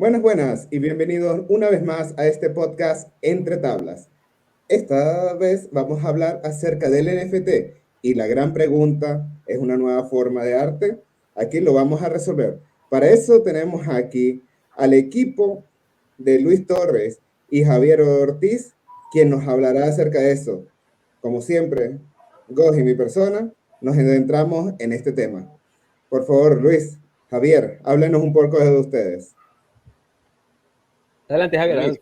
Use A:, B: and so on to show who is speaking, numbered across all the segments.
A: Buenas, buenas y bienvenidos una vez más a este podcast Entre Tablas. Esta vez vamos a hablar acerca del NFT y la gran pregunta, ¿es una nueva forma de arte? Aquí lo vamos a resolver. Para eso tenemos aquí al equipo de Luis Torres y Javier Ortiz, quien nos hablará acerca de eso. Como siempre, Goj y mi persona, nos adentramos en este tema. Por favor, Luis, Javier, háblenos un poco de ustedes.
B: Adelante, Javier,
C: Luis.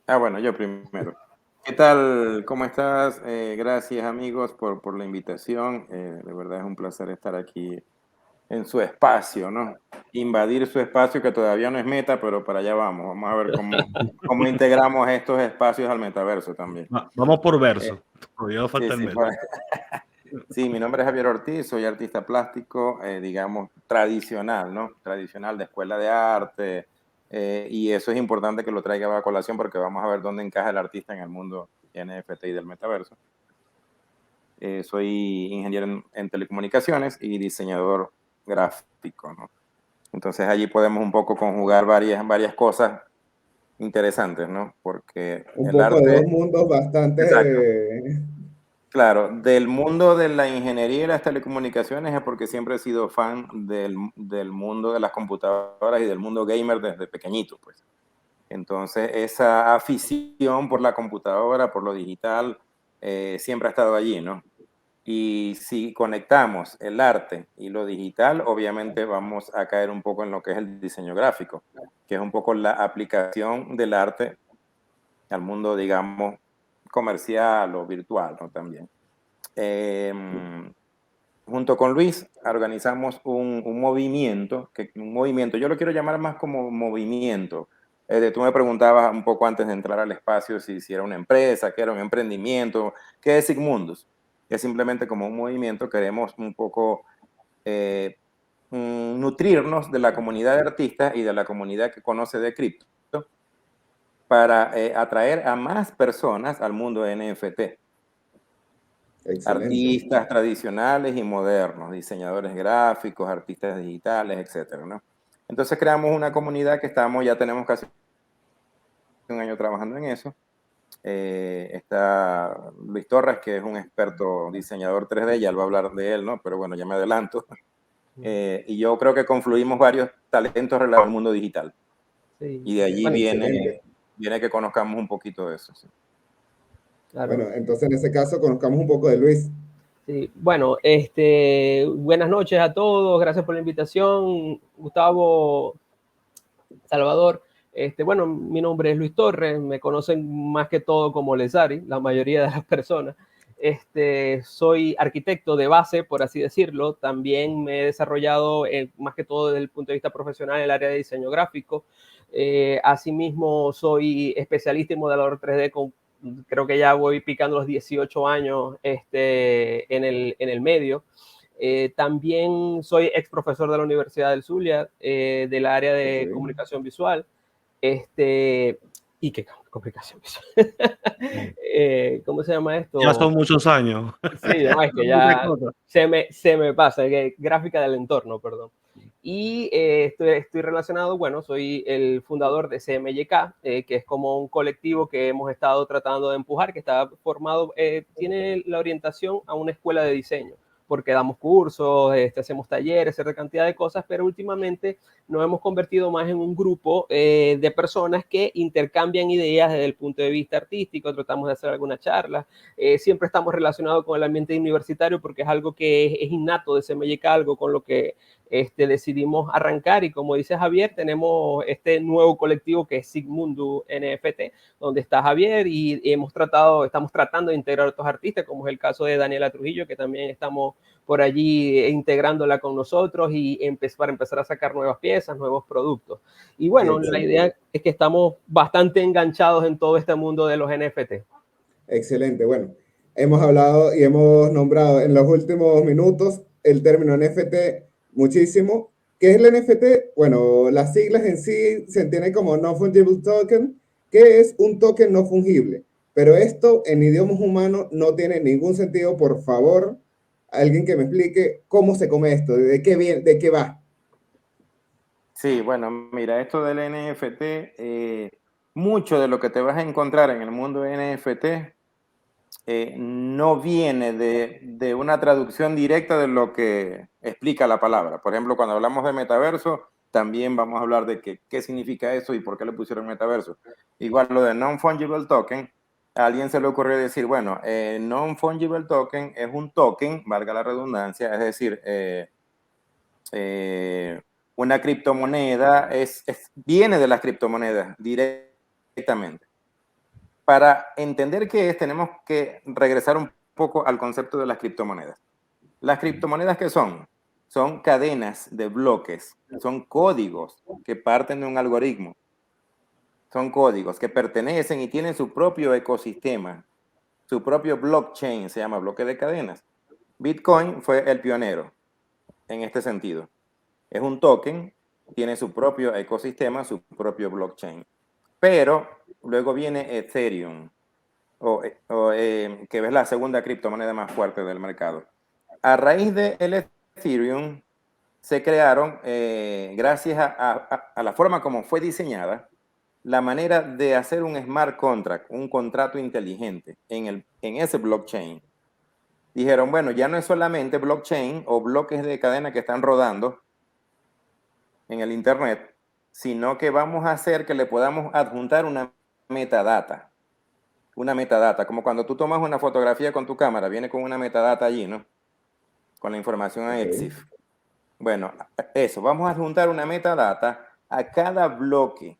B: adelante.
C: Bueno, yo primero. ¿Qué tal? ¿Cómo estás? Gracias, amigos, por la invitación. De verdad es un placer estar aquí en su espacio, ¿no? Invadir su espacio, que todavía no es meta, pero para allá vamos. Vamos a ver cómo integramos estos espacios al metaverso también.
D: Vamos por verso. Todavía falta el
C: Sí,
D: meta.
C: sí, mi nombre es Javier Ortiz, soy artista plástico, digamos, tradicional, ¿no? Tradicional de escuela de arte. Y eso es importante que lo traiga a colación porque vamos a ver dónde encaja el artista en el mundo NFT y del metaverso. Soy ingeniero en telecomunicaciones y diseñador gráfico, ¿no? Entonces allí podemos un poco conjugar varias cosas interesantes, ¿no? Porque
A: Un
C: el
A: poco de
C: arte...
A: dos mundos bastante...
C: Exacto. Claro, del mundo de la ingeniería y las telecomunicaciones es porque siempre he sido fan del mundo de las computadoras y del mundo gamer desde pequeñito, pues. Entonces, esa afición por la computadora, por lo digital, siempre ha estado allí, ¿no? Y si conectamos el arte y lo digital, obviamente vamos a caer un poco en lo que es el diseño gráfico, que es un poco la aplicación del arte al mundo, digamos, comercial o virtual, ¿no? También. Junto con Luis organizamos un movimiento, yo lo quiero llamar más como movimiento. Tú me preguntabas un poco antes de entrar al espacio si era una empresa, que era un emprendimiento, qué es Sigmundus. Es simplemente como un movimiento, queremos un poco nutrirnos de la comunidad de artistas y de la comunidad que conoce de cripto para atraer a más personas al mundo de NFT.
A: Excelente.
C: Artistas tradicionales y modernos, diseñadores gráficos, artistas digitales, etcétera, ¿no? Entonces creamos una comunidad que ya tenemos casi un año trabajando en eso. Está Luis Torres, que es un experto diseñador 3D, ya lo va a hablar de él, ¿no? Pero bueno, ya me adelanto. Y yo creo que confluimos varios talentos relacionados al mundo digital. Sí. Y de allí viene que conozcamos un poquito de eso. Sí.
A: Claro. Bueno, entonces en ese caso conozcamos un poco de Luis.
B: Sí, bueno, buenas noches a todos, gracias por la invitación, Gustavo, Salvador. Bueno, mi nombre es Luis Torres, me conocen más que todo como Lesari, la mayoría de las personas. Soy arquitecto de base, por así decirlo. También me he desarrollado más que todo desde el punto de vista profesional en el área de diseño gráfico. Asimismo, soy especialista y modelador 3D creo que ya voy picando los 18 años en el medio. También soy ex profesor de la Universidad del Zulia, del área de comunicación visual. ¿Y qué comunicación visual? ¿Cómo se llama esto?
D: Ya son muchos años.
B: Sí, no, es que ya se me pasa, gráfica del entorno, perdón. Y estoy relacionado, bueno, soy el fundador de CMYK, que es como un colectivo que hemos estado tratando de empujar, que está formado, tiene la orientación a una escuela de diseño, porque damos cursos, hacemos talleres, cierta cantidad de cosas, pero últimamente nos hemos convertido más en un grupo de personas que intercambian ideas desde el punto de vista artístico, tratamos de hacer alguna charla, siempre estamos relacionados con el ambiente universitario porque es algo que es innato de CMYK, algo con lo que decidimos arrancar, y como dice Javier, tenemos este nuevo colectivo que es Sigmundus NFT, donde está Javier, y estamos tratando de integrar a otros artistas, como es el caso de Daniela Trujillo, que también estamos por allí integrándola con nosotros y para empezar a sacar nuevas piezas, nuevos productos. Y bueno, la idea es que estamos bastante enganchados en todo este mundo de los NFT.
A: Excelente, bueno, hemos hablado y hemos nombrado en los últimos minutos el término NFT muchísimo. ¿Qué es el NFT? Bueno, las siglas en sí se entienden como Non-Fungible Token, que es un token no fungible. Pero esto en idiomas humanos no tiene ningún sentido. Por favor, alguien que me explique cómo se come esto, de qué va.
C: Sí, bueno, mira, esto del NFT, mucho de lo que te vas a encontrar en el mundo NFT no viene de una traducción directa de lo que explica la palabra. Por ejemplo, cuando hablamos de metaverso, también vamos a hablar de qué significa eso y por qué le pusieron metaverso. Igual lo de non-fungible token, a alguien se le ocurrió decir, bueno, non-fungible token es un token, valga la redundancia, es decir, una criptomoneda viene de las criptomonedas directamente. Para entender qué es, tenemos que regresar un poco al concepto de las criptomonedas. Las criptomonedas, ¿qué son? Son cadenas de bloques, son códigos que parten de un algoritmo. Son códigos que pertenecen y tienen su propio ecosistema, su propio blockchain, se llama bloque de cadenas. Bitcoin fue el pionero en este sentido. Es un token, tiene su propio ecosistema, su propio blockchain. Pero luego viene Ethereum, que es la segunda criptomoneda más fuerte del mercado. A raíz del Ethereum se crearon, gracias a la forma como fue diseñada, la manera de hacer un smart contract, un contrato inteligente en ese blockchain. Dijeron, bueno, ya no es solamente blockchain o bloques de cadena que están rodando en el internet, sino que vamos a hacer que le podamos adjuntar una metadata. Una metadata, como cuando tú tomas una fotografía con tu cámara, viene con una metadata allí, ¿no? Con la información a EXIF. Bueno, eso, vamos a adjuntar una metadata a cada bloque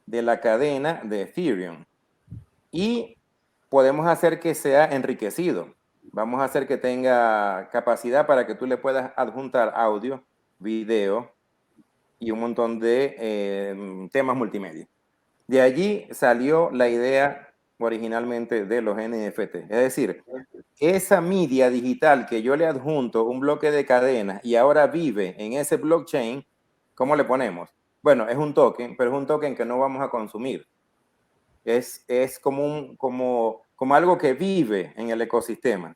C: de la cadena de Ethereum y podemos hacer que sea enriquecido. Vamos a hacer que tenga capacidad para que tú le puedas adjuntar audio, video y un montón de temas multimedia. De allí salió la idea originalmente de los NFT. Es decir, esa media digital que yo le adjunto un bloque de cadenas y ahora vive en ese blockchain, ¿cómo le ponemos? Bueno, es un token, pero es un token que no vamos a consumir. Es como algo que vive en el ecosistema,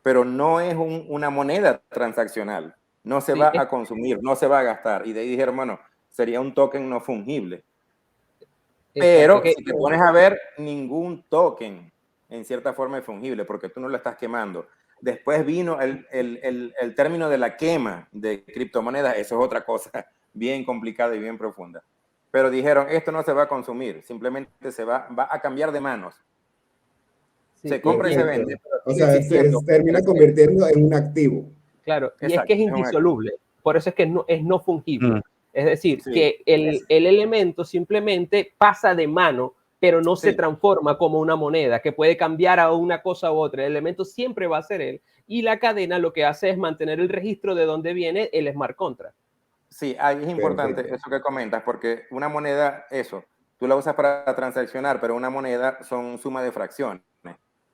C: pero no es una moneda transaccional. No se va a consumir, no se va a gastar. Y de ahí dijeron, bueno, sería un token no fungible. Pero si te pones a ver, ningún token en cierta forma es fungible porque tú no lo estás quemando. Después vino el término de la quema de criptomonedas. Eso es otra cosa bien complicada y bien profunda. Pero dijeron, esto no se va a consumir, simplemente se va a cambiar de manos. Sí, se compra y se vende.
A: O sea, se termina convirtiendo en un activo.
B: Claro, y es que es indisoluble. Por eso es que es no fungible. Es decir,
C: sí,
B: que el elemento simplemente pasa de mano, pero no se transforma como una moneda que puede cambiar a una cosa u otra. El elemento siempre va a ser él. Y la cadena lo que hace es mantener el registro de dónde viene el smart contract.
C: Sí, ahí es importante eso que comentas, porque una moneda, eso, tú la usas para transaccionar, pero una moneda son suma de fracciones.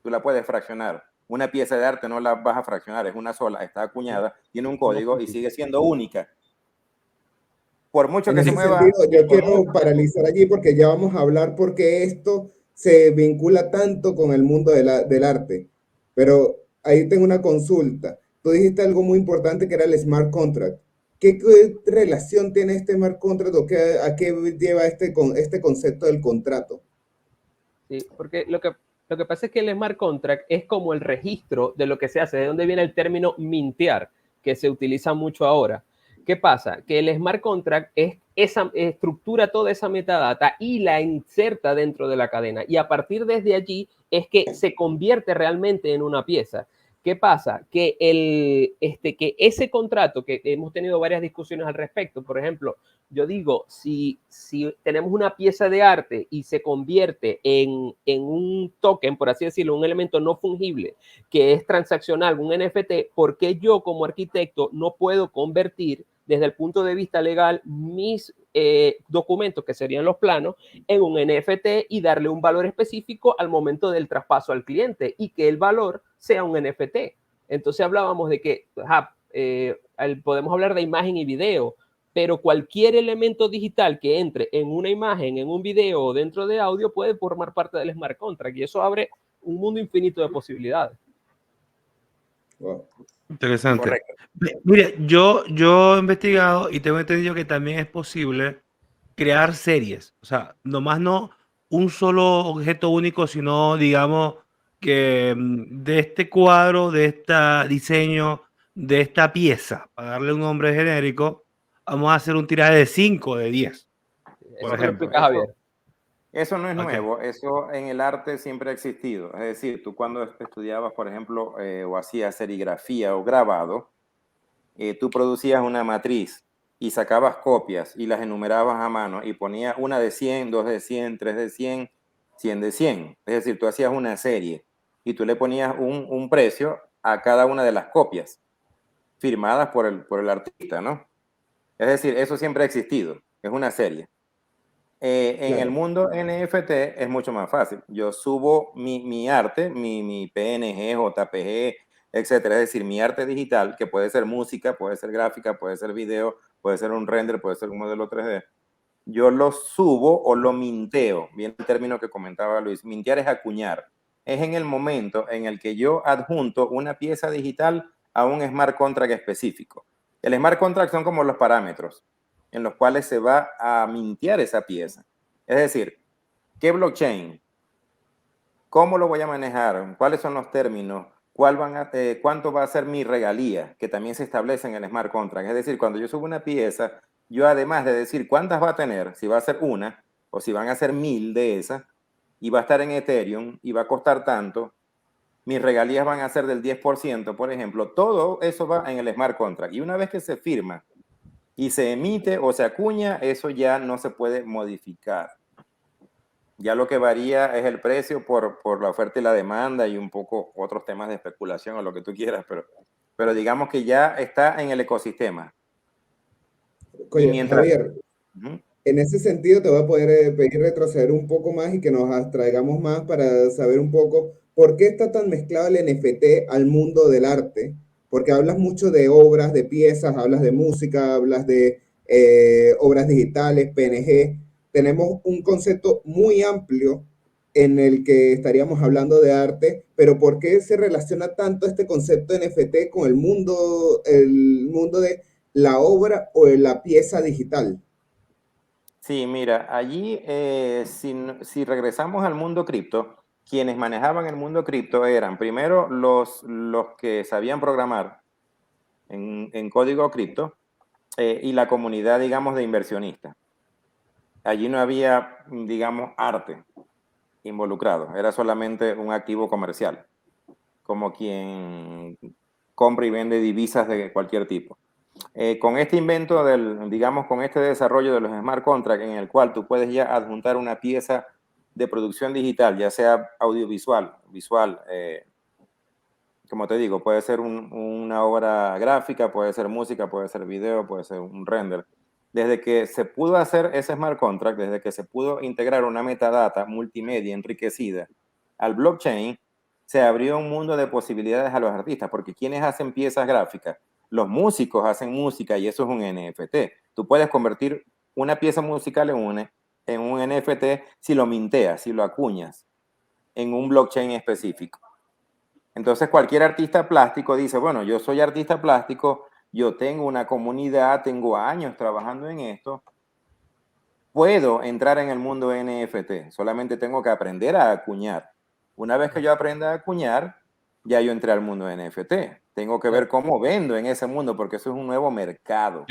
C: Tú la puedes fraccionar. Una pieza de arte no la vas a fraccionar, es una sola, está acuñada, tiene un código y sigue siendo única. Por mucho que se mueva.
A: Sentido, yo quiero paralizar allí porque ya vamos a hablar porque esto se vincula tanto con el mundo del arte. Pero ahí tengo una consulta. Tú dijiste algo muy importante que era el smart contract. ¿Qué relación tiene este smart contract o a qué lleva este concepto del contrato?
B: Sí, porque lo que pasa es que el smart contract es como el registro de lo que se hace, de dónde viene el término mintear, que se utiliza mucho ahora. ¿Qué pasa? Que el smart contract estructura toda esa metadata y la inserta dentro de la cadena. Y a partir desde allí es que se convierte realmente en una pieza. ¿Qué pasa? Que ese contrato, que hemos tenido varias discusiones al respecto, por ejemplo, yo digo, si tenemos una pieza de arte y se convierte en un token, por así decirlo, un elemento no fungible, que es transaccional, un NFT, ¿por qué yo como arquitecto no puedo convertir desde el punto de vista legal mis documentos, que serían los planos, en un NFT y darle un valor específico al momento del traspaso al cliente y que el valor sea un NFT? Entonces hablábamos de que podemos hablar de imagen y video, pero cualquier elemento digital que entre en una imagen, en un video o dentro de audio puede formar parte del smart contract y eso abre un mundo infinito de posibilidades.
A: Wow.
D: Interesante.
C: Correcto.
D: Mire, yo he investigado y tengo entendido que también es posible crear series. O sea, nomás no un solo objeto único, sino, digamos, que de este cuadro, de este diseño, de esta pieza, para darle un nombre genérico, vamos a hacer un tiraje de 5 de 10, por
B: Eso me lo
D: ejemplo.
B: explica Javier.
C: Eso no es
D: Ok.
C: nuevo, eso en el arte siempre ha existido. Es decir, tú cuando estudiabas, por ejemplo, o hacías serigrafía o grabado, tú producías una matriz y sacabas copias y las enumerabas a mano y ponías una de 100, dos de 100, tres de 100, 100 de 100. Es decir, tú hacías una serie y tú le ponías un precio a cada una de las copias firmadas por el artista, ¿no? Es decir, eso siempre ha existido, es una serie. En el mundo NFT es mucho más fácil. Yo subo mi arte, mi PNG, JPG, etcétera. Es decir, mi arte digital, que puede ser música, puede ser gráfica, puede ser video, puede ser un render, puede ser un modelo 3D. Yo lo subo o lo minteo. Bien el término que comentaba Luis. Mintear es acuñar. Es en el momento en el que yo adjunto una pieza digital a un smart contract específico. El smart contract son como los parámetros en los cuales se va a mintear esa pieza. Es decir, ¿qué blockchain? ¿Cómo lo voy a manejar? ¿Cuáles son los términos? ¿Cuánto va a ser mi regalía? Que también se establece en el smart contract. Es decir, cuando yo subo una pieza, yo además de decir cuántas va a tener, si va a ser una o si van a ser 1000 de esas, y va a estar en Ethereum y va a costar tanto, mis regalías van a ser del 10%, por ejemplo, todo eso va en el smart contract. Y una vez que se firma y se emite o se acuña, eso ya no se puede modificar. Ya lo que varía es el precio por la oferta y la demanda y un poco otros temas de especulación o lo que tú quieras, pero digamos que ya está en el ecosistema.
A: Oye,
C: Y mientras...
A: Javier, en ese sentido te voy a poder pedir retroceder un poco más y que nos abstraigamos más para saber un poco por qué está tan mezclado el NFT al mundo del arte. Porque hablas mucho de obras, de piezas, hablas de música, hablas de obras digitales, PNG. Tenemos un concepto muy amplio en el que estaríamos hablando de arte, pero ¿por qué se relaciona tanto este concepto NFT con el mundo de la obra o de la pieza digital?
C: Sí, mira, allí si regresamos al mundo cripto, quienes manejaban el mundo cripto eran primero los que sabían programar en código cripto y la comunidad, digamos, de inversionistas. Allí no había, digamos, arte involucrado, era solamente un activo comercial, como quien compra y vende divisas de cualquier tipo. Con este invento digamos, con este desarrollo de los smart contracts en el cual tú puedes ya adjuntar una pieza de producción digital, ya sea audiovisual, visual, como te digo, puede ser una obra gráfica, puede ser música, puede ser video, puede ser un render. Desde que se pudo hacer ese smart contract, desde que se pudo integrar una metadata multimedia enriquecida al blockchain, se abrió un mundo de posibilidades a los artistas, porque ¿quiénes hacen piezas gráficas? Los músicos hacen música y eso es un NFT. Tú puedes convertir una pieza musical en un NFT si lo minteas, si lo acuñas en un blockchain específico. Entonces cualquier artista plástico dice, bueno, yo soy artista plástico, yo tengo una comunidad, tengo años trabajando en esto, puedo entrar en el mundo NFT, solamente tengo que aprender a acuñar. Una vez que yo aprenda a acuñar, ya yo entré al mundo NFT. Tengo que ver cómo vendo en ese mundo, porque eso es un nuevo mercado.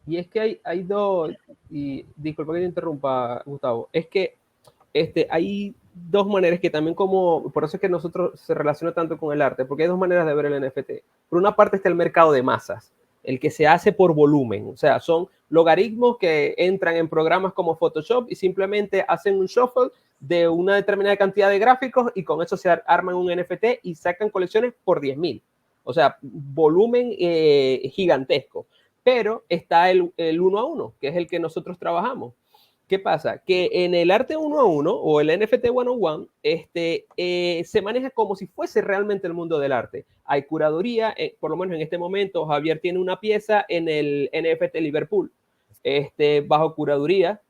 B: Y es que hay dos, y disculpa que te interrumpa, Gustavo, es que hay dos maneras que también por eso es que nosotros se relaciona tanto con el arte, porque hay dos maneras de ver el NFT. Por una parte está el mercado de masas, el que se hace por volumen, o sea, son logaritmos que entran en programas como Photoshop y simplemente hacen un shuffle de una determinada cantidad de gráficos y con eso se arman un NFT y sacan colecciones por 10.000. O sea, volumen gigantesco. Pero está el 1 a 1, que es el que nosotros trabajamos. ¿Qué pasa? Que en el arte 1 a 1 o el NFT 101 se maneja como si fuese realmente el mundo del arte. Hay curaduría, por lo menos en este momento Javier tiene una pieza en el NFT Liverpool, bajo curaduría.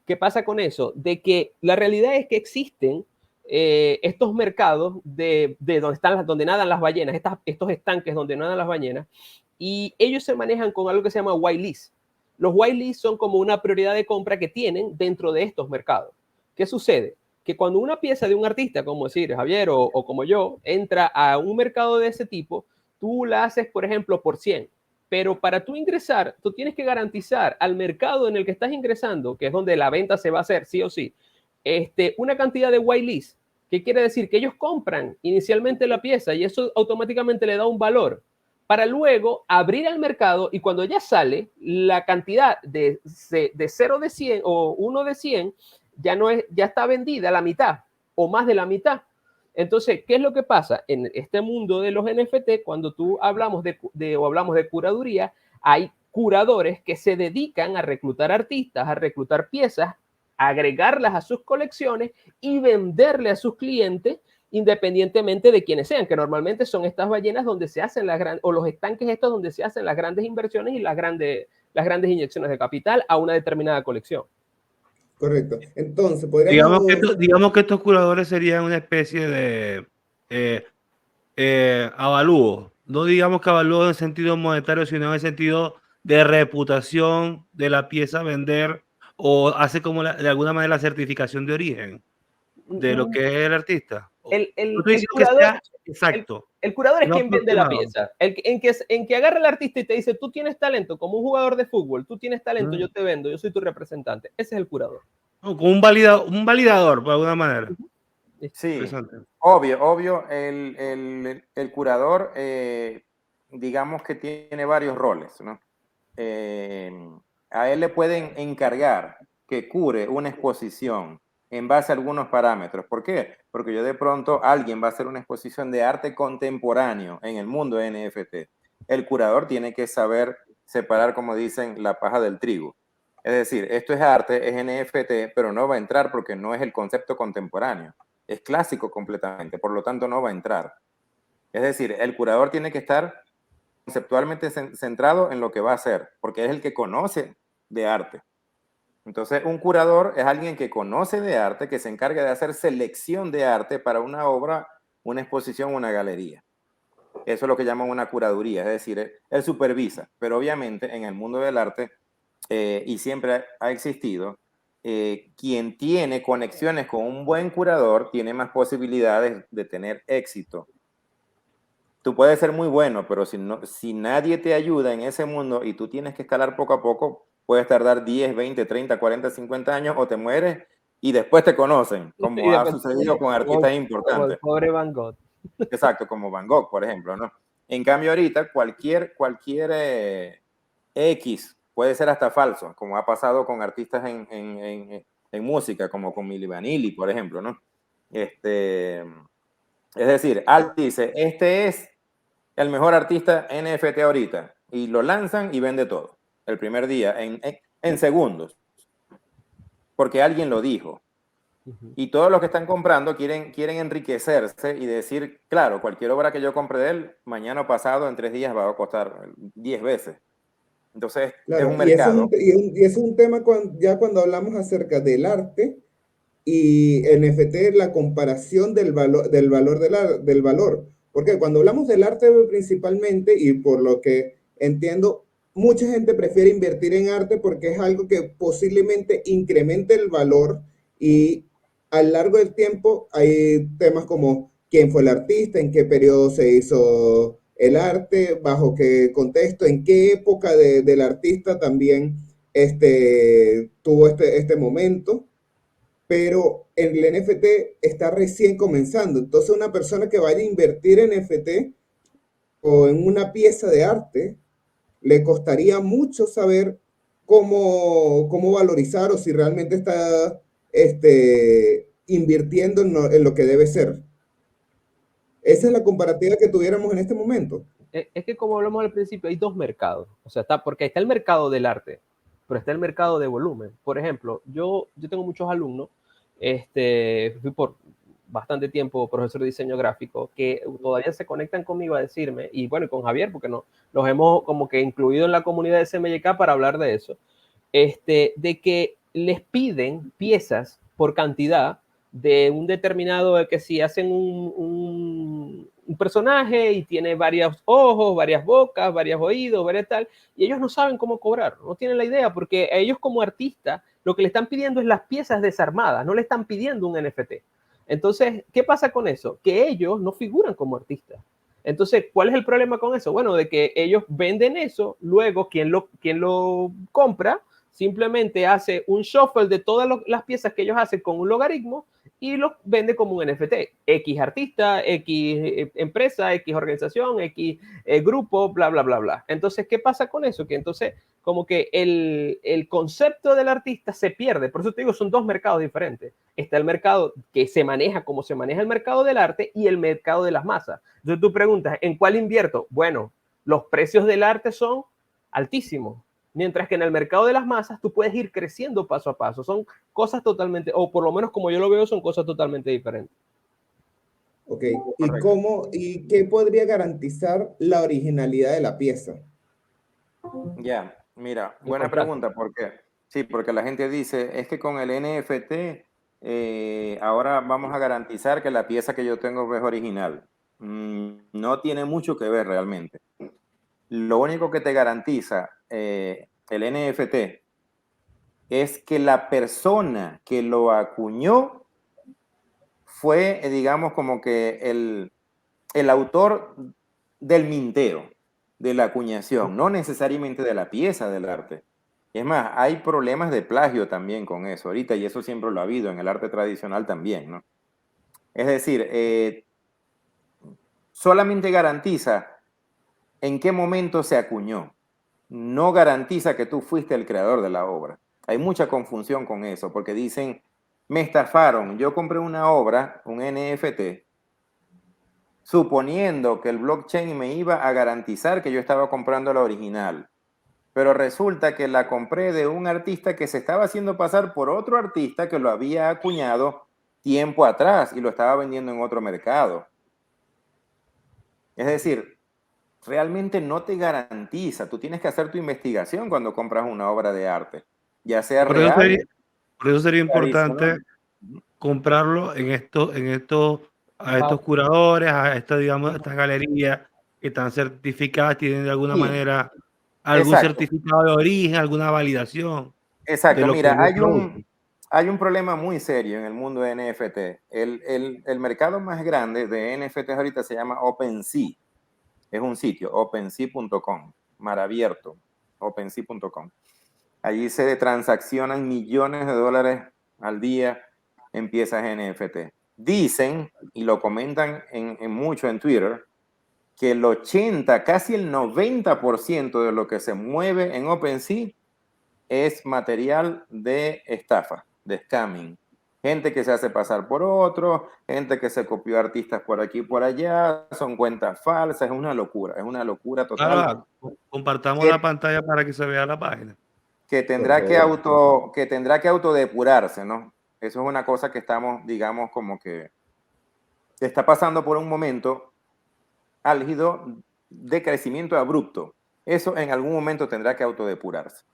B: ¿Qué pasa con eso? De que la realidad es que existen estos mercados de donde nadan las ballenas, estos estanques donde nadan las ballenas, y ellos se manejan con algo que se llama white list. Los white list son como una prioridad de compra que tienen dentro de estos mercados. ¿Qué sucede? Que cuando una pieza de un artista, como decir Javier o como yo, entra a un mercado de ese tipo, tú la haces, por ejemplo, por 100. Pero para tú ingresar, tú tienes que garantizar al mercado en el que estás ingresando, que es donde la venta se va a hacer, sí o sí, una cantidad de white list. ¿Qué quiere decir? Que ellos compran inicialmente la pieza y eso automáticamente le da un valor para luego abrir al mercado y cuando ya sale, la cantidad de 0 de 100 o 1 de 100 ya está vendida a la mitad o más de la mitad. Entonces, ¿qué es lo que pasa? En este mundo de los NFT, cuando tú hablamos de curaduría, hay curadores que se dedican a reclutar artistas, a reclutar piezas, a agregarlas a sus colecciones y venderle a sus clientes independientemente de quienes sean, que normalmente son estas ballenas donde se hacen o los estanques estos donde se hacen las grandes inversiones y las grandes inyecciones de capital a una determinada colección.
A: Correcto. Entonces, podríamos...
D: Digamos que estos curadores serían una especie de avalúo. No digamos que avalúo en el sentido monetario, sino en el sentido de reputación de la pieza a vender, o hace como de alguna manera la certificación de origen de lo que es el artista.
B: El curador,
D: exacto.
B: El curador es quien vende la pieza. En que agarra el artista y te dice, tú tienes talento, como un jugador de fútbol, tú tienes talento, yo te vendo, yo soy tu representante. Ese es el curador.
D: Como un validador, por alguna manera.
C: Sí, obvio, el curador, digamos que tiene varios roles, ¿no? A él le pueden encargar que cure una exposición en base a algunos parámetros. ¿Por qué? Porque yo de pronto alguien va a hacer una exposición de arte contemporáneo en el mundo de NFT. El curador tiene que saber separar, como dicen, la paja del trigo. Es decir, esto es arte, es NFT, pero no va a entrar porque no es el concepto contemporáneo. Es clásico completamente, por lo tanto no va a entrar. Es decir, el curador tiene que estar conceptualmente centrado en lo que va a hacer, porque es el que conoce de arte. Entonces, un curador es alguien que conoce de arte, que se encarga de hacer selección de arte para una obra, una exposición, una galería. Eso es lo que llaman una curaduría, es decir, él supervisa, pero obviamente en el mundo del arte, y siempre ha existido, quien tiene conexiones con un buen curador tiene más posibilidades de tener éxito. Tú puedes ser muy bueno, pero si nadie te ayuda en ese mundo y tú tienes que escalar poco a poco, puedes tardar 10, 20, 30, 40, 50 años o te mueres y después te conocen, como ha sucedido con artistas importantes.
B: Como el pobre Van Gogh.
C: Exacto, como Van Gogh, por ejemplo, ¿no? En cambio ahorita cualquier X puede ser hasta falso, como ha pasado con artistas en música, como con Milli Vanilli, por ejemplo, ¿no? Es decir, Al dice, este es el mejor artista NFT ahorita, y lo lanzan y vende todo, el primer día, en segundos, porque alguien lo dijo. Y todos los que están comprando quieren enriquecerse y decir, claro, cualquier obra que yo compre de él, mañana o pasado, en 3 días, va a costar 10 veces. Entonces, claro, es un mercado.
A: Y eso es un tema ya cuando hablamos acerca del arte y NFT, la comparación del valor del valor. Porque cuando hablamos del arte principalmente, y por lo que entiendo, mucha gente prefiere invertir en arte porque es algo que posiblemente incremente el valor, y a lo largo del tiempo hay temas como quién fue el artista, en qué periodo se hizo el arte, bajo qué contexto, en qué época del artista también tuvo este momento. Pero el NFT está recién comenzando. Entonces, una persona que vaya a invertir en NFT o en una pieza de arte, le costaría mucho saber cómo valorizar o si realmente está invirtiendo en lo que debe ser. Esa es la comparativa que tuviéramos en este momento.
B: Es que como hablamos al principio, hay dos mercados. O sea, porque está el mercado del arte, pero está el mercado de volumen. Por ejemplo, yo tengo muchos alumnos, fui por bastante tiempo profesor de diseño gráfico, que todavía se conectan conmigo a decirme, y bueno, con Javier, porque nos hemos como que incluido en la comunidad de CMYK para hablar de eso, de que les piden piezas por cantidad, de un determinado, que si hacen un personaje y tiene varios ojos, varias bocas, varios oídos, varias tal, y ellos no saben cómo cobrar, no tienen la idea, porque a ellos como artistas lo que le están pidiendo es las piezas desarmadas, no le están pidiendo un NFT. Entonces, ¿qué pasa con eso? Que ellos no figuran como artistas. Entonces, ¿cuál es el problema con eso? Bueno, de que ellos venden eso, luego quien lo compra simplemente hace un shuffle de todas las piezas que ellos hacen con un logaritmo y los vende como un NFT. X artista, X empresa, X organización, X grupo, bla, bla, bla, bla. Entonces, ¿qué pasa con eso? Que entonces como que el concepto del artista se pierde. Por eso te digo, son dos mercados diferentes. Está el mercado que se maneja como se maneja el mercado del arte y el mercado de las masas. Entonces tú preguntas, ¿en cuál invierto? Bueno, los precios del arte son altísimos. Mientras que en el mercado de las masas tú puedes ir creciendo paso a paso. Son cosas totalmente, o por lo menos como yo lo veo, son cosas totalmente diferentes.
A: Ok, ¿y qué podría garantizar la originalidad de la pieza?
C: Ya, mira, buena pregunta, porque sí, porque la gente dice, es que con el NFT ahora vamos a garantizar que la pieza que yo tengo es original. No tiene mucho que ver realmente. Lo único que te garantiza el NFT es que la persona que lo acuñó fue, digamos, como que el autor del minteo, de la acuñación, no necesariamente de la pieza del arte. Es más, hay problemas de plagio también con eso ahorita, y eso siempre lo ha habido en el arte tradicional también, ¿no? Es decir, solamente garantiza en qué momento se acuñó, no garantiza que tú fuiste el creador de la obra. Hay mucha confusión con eso, porque dicen, me estafaron, yo compré una obra, un NFT, suponiendo que el blockchain me iba a garantizar que yo estaba comprando la original. Pero resulta que la compré de un artista que se estaba haciendo pasar por otro artista que lo había acuñado tiempo atrás y lo estaba vendiendo en otro mercado. Es decir, realmente no te garantiza. Tú tienes que hacer tu investigación cuando compras una obra de arte, ya sea
D: Por eso
C: real,
D: por eso sería importante
C: tradicional.
D: comprarlo a estos curadores, a estas, digamos, estas galerías que están certificadas, tienen de alguna
C: Sí,
D: manera algún
C: exacto.
D: certificado de origen, alguna validación de
C: Exacto,
D: lo que es
C: mira,
D: el producto.
C: hay un problema muy serio en el mundo de NFT. El mercado más grande de NFTs ahorita se llama OpenSea. Es un sitio, OpenSea.com, mar abierto, OpenSea.com. Allí se transaccionan millones de dólares al día en piezas NFT. Dicen, y lo comentan mucho en Twitter, que el 80, casi el 90% de lo que se mueve en OpenSea es material de estafa, de scamming. Gente que se hace pasar por otro, gente que se copió artistas por aquí y por allá, son cuentas falsas, es una locura total.
D: Compartamos la
C: Que,
D: pantalla para que se vea la página.
C: que tendrá que autodepurarse, ¿no? Eso es una cosa que estamos, digamos, como que está pasando por un momento álgido de crecimiento abrupto. Eso en algún momento tendrá que autodepurarse.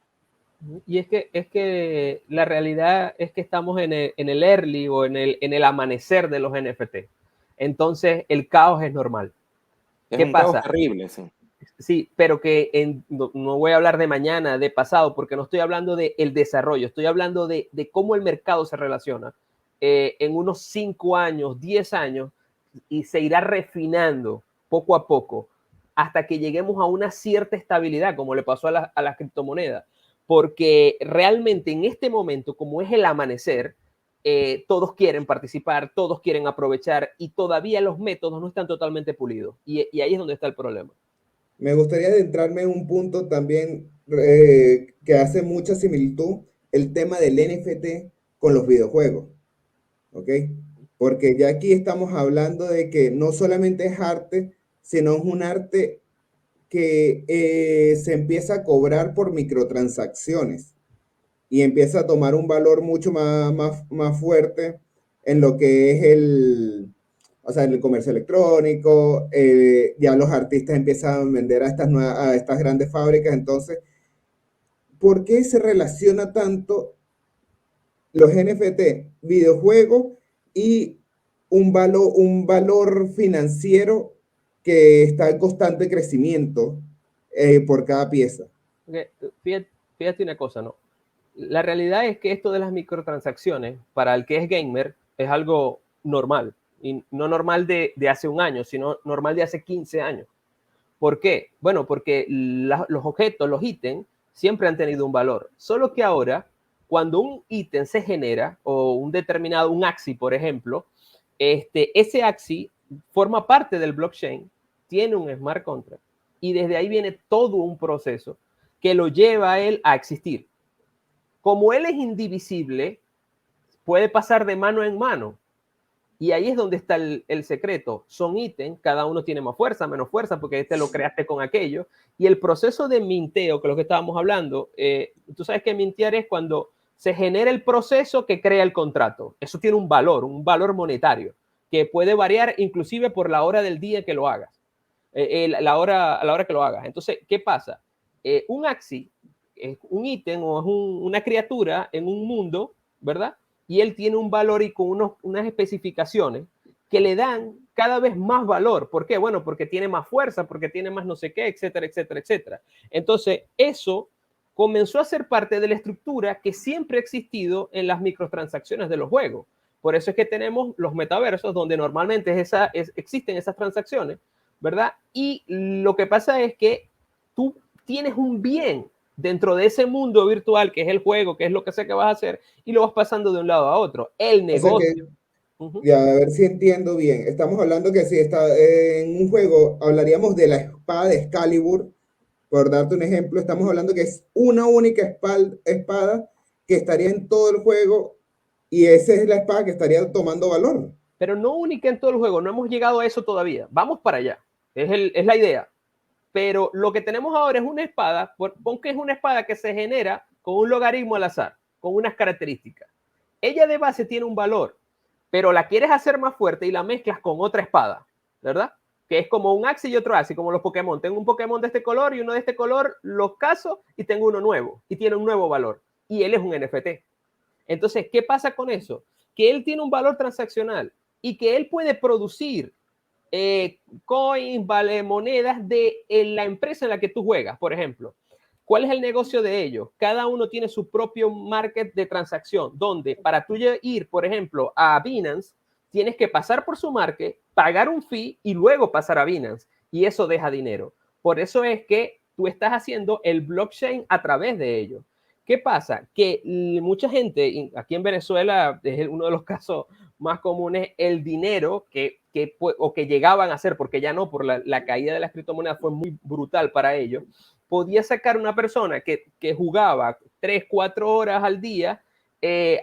B: Y es que la realidad es que estamos en el early o en el amanecer de los NFT. Entonces, el caos es normal.
C: Es
B: ¿Qué
C: un caos
B: pasa?
C: terrible, sí.
B: Sí, pero que no voy a hablar de mañana, de pasado, porque no estoy hablando del desarrollo, estoy hablando de cómo el mercado se relaciona. En unos 5 años, 10 años, y se irá refinando poco a poco hasta que lleguemos a una cierta estabilidad, como le pasó a las criptomonedas. Porque realmente en este momento, como es el amanecer, todos quieren participar, todos quieren aprovechar y todavía los métodos no están totalmente pulidos. Y ahí es donde está el problema.
A: Me gustaría adentrarme en un punto también que hace mucha similitud, el tema del NFT con los videojuegos, ¿ok? Porque ya aquí estamos hablando de que no solamente es arte, sino es un arte que se empieza a cobrar por microtransacciones y empieza a tomar un valor mucho más fuerte en lo que es o sea, el comercio electrónico. Ya los artistas empiezan a vender a estas grandes fábricas. Entonces, ¿por qué se relaciona tanto los NFT, videojuegos y un valor financiero que está en constante crecimiento por cada pieza.
B: Fíjate una cosa, ¿no? La realidad es que esto de las microtransacciones, para el que es gamer, es algo normal. Y no normal de hace un año, sino normal de hace 15 años. ¿Por qué? Bueno, porque los objetos, los ítems, siempre han tenido un valor. Solo que ahora, cuando un ítem se genera, o un AXI, por ejemplo, ese AXI forma parte del blockchain, tiene un smart contract, y desde ahí viene todo un proceso que lo lleva a él a existir. Como él es indivisible, puede pasar de mano en mano. Y ahí es donde está el secreto. Son ítems, cada uno tiene más fuerza, menos fuerza, porque lo creaste con aquello. Y el proceso de minteo, que es lo que estábamos hablando, tú sabes que mintear es cuando se genera el proceso que crea el contrato. Eso tiene un valor monetario, que puede variar inclusive por la hora del día que lo hagas, a la hora que lo hagas. Entonces, ¿qué pasa? Un AXI es un ítem o es una criatura en un mundo, ¿verdad? Y él tiene un valor y con unas especificaciones que le dan cada vez más valor. ¿Por qué? Bueno, porque tiene más fuerza, porque tiene más no sé qué, etcétera, etcétera, etcétera. Entonces, eso comenzó a ser parte de la estructura que siempre ha existido en las microtransacciones de los juegos. Por eso es que tenemos los metaversos, donde normalmente existen esas transacciones, ¿verdad? Y lo que pasa es que tú tienes un bien dentro de ese mundo virtual que es el juego, que es lo que sé que vas a hacer, y lo vas pasando de un lado a otro. El negocio.
A: O sea que, ya, a ver si entiendo bien. Estamos hablando que si está en un juego, hablaríamos de la espada de Excalibur, por darte un ejemplo. Estamos hablando que es una única espada que estaría en todo el juego y esa es la espada que estaría tomando valor.
B: Pero no única en todo el juego, no hemos llegado a eso todavía. Vamos para allá. Es la idea. Pero lo que tenemos ahora es una espada, pon que es una espada que se genera con un logaritmo al azar, con unas características. Ella de base tiene un valor, pero la quieres hacer más fuerte y la mezclas con otra espada, ¿verdad? Que es como un AXI y otro AXI, como los Pokémon. Tengo un Pokémon de este color y uno de este color, los caso y tengo uno nuevo y tiene un nuevo valor. Y él es un NFT. Entonces, ¿qué pasa con eso? Que él tiene un valor transaccional y que él puede producir coins, vale, monedas de la empresa en la que tú juegas, por ejemplo. ¿Cuál es el negocio de ellos? Cada uno tiene su propio market de transacción, donde para tú ir, por ejemplo, a Binance, tienes que pasar por su market, pagar un fee y luego pasar a Binance. Y eso deja dinero. Por eso es que tú estás haciendo el blockchain a través de ellos. ¿Qué pasa? Que mucha gente, aquí en Venezuela, es uno de los casos más comunes, el dinero que llegaban a hacer, porque ya no, por la caída de las criptomonedas fue muy brutal para ellos, podía sacar una persona que jugaba 3, 4 horas al día,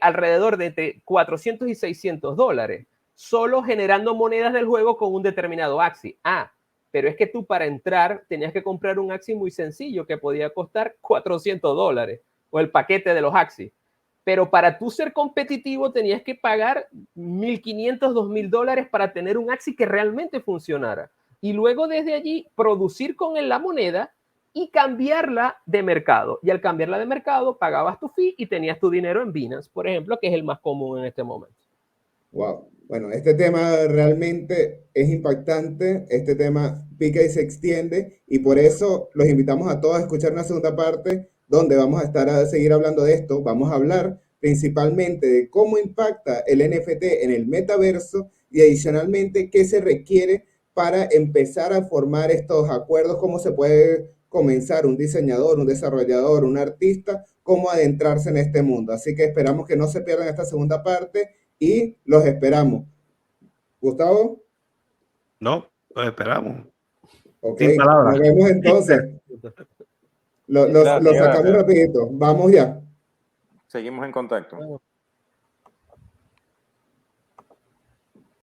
B: alrededor de entre 400 y 600 dólares, solo generando monedas del juego con un determinado AXI. Pero es que tú para entrar tenías que comprar un AXI muy sencillo que podía costar 400 dólares o el paquete de los AXI. Pero para tú ser competitivo tenías que pagar 1.500, 2.000 dólares para tener un AXI que realmente funcionara. Y luego desde allí producir con él la moneda y cambiarla de mercado. Y al cambiarla de mercado pagabas tu fee y tenías tu dinero en Binance, por ejemplo, que es el más común en este momento.
A: Wow. Bueno, este tema realmente es impactante, este tema pica y se extiende y por eso los invitamos a todos a escuchar una segunda parte donde vamos a seguir hablando de esto. Vamos a hablar principalmente de cómo impacta el NFT en el metaverso y adicionalmente qué se requiere para empezar a formar estos acuerdos, cómo se puede comenzar un diseñador, un desarrollador, un artista, cómo adentrarse en este mundo. Así que esperamos que no se pierdan esta segunda parte y los esperamos. ¿Gustavo?
D: No, los esperamos.
A: Ok,
D: Sin palabras.
A: nos vemos entonces. Lo sacamos rapidito. Vamos ya.
C: Seguimos en contacto.